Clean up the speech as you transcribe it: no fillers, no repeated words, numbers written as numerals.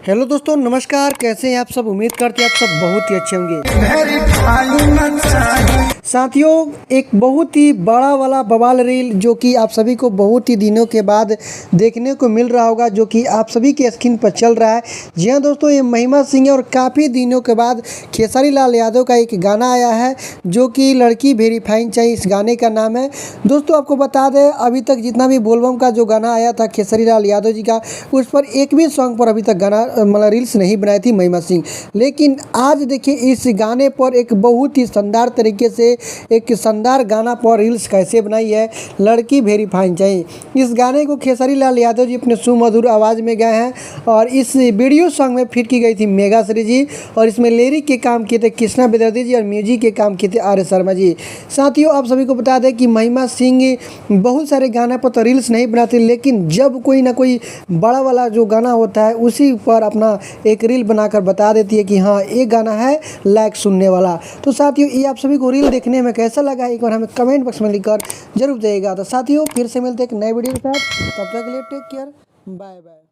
Hello दोस्तों, नमस्कार। कैसे हैं आप सब? उम्मीद करते हैं आप सब बहुत ही अच्छे होंगे। साथियों, एक बहुत ही बड़ा वाला बवाल रील जो कि आप सभी को बहुत ही दिनों के बाद देखने को मिल रहा होगा, जो कि आप सभी के स्क्रीन पर चल रहा है। जी हाँ दोस्तों, ये महिमा सिंह है और काफ़ी दिनों के बाद खेसारी लाल यादव का एक गाना आया है जो कि लड़की वेरीफाइन चाहिए, इस गाने का नाम है। दोस्तों आपको बता दें, अभी तक जितना भी बोलबम का जो गाना आया था खेसारी लाल यादव जी का, उस पर एक भी सॉन्ग पर अभी तक गाना मतलब रील्स नहीं बनाई थी महिमा सिंह। लेकिन आज देखिए इस गाने पर एक बहुत ही शानदार तरीके से एक शानदार गाना पर रील्स कैसे बनाई है, लड़की वेरीफाइन चाहिए। इस गाने को खेसारी लाल यादव जी अपने सुमधुर आवाज़ में गाए हैं और इस वीडियो सॉन्ग में फिट की गई थी मेगा श्री जी, और इसमें लिरिक के काम किए थे कृष्णा बेदर्दी जी और म्यूजिक के काम किए थे आर शर्मा जी। साथियों, आप सभी को बता दें कि महिमा सिंह बहुत सारे गाने पर तो रील्स नहीं बनाते, लेकिन जब कोई ना कोई बड़ा वाला जो गाना होता है उसी पर अपना एक रील बनाकर बता देती है कि हाँ ये गाना है लाइक सुनने वाला। तो साथियों, ये आप सभी को रील देखने में कैसा लगा एक बार हमें कमेंट बॉक्स में लिखकर जरूर जाइएगा। तो साथियों, फिर से मिलते हैं एक नए वीडियो के साथ। तब तक के लिए टेक केयर, बाय बाय।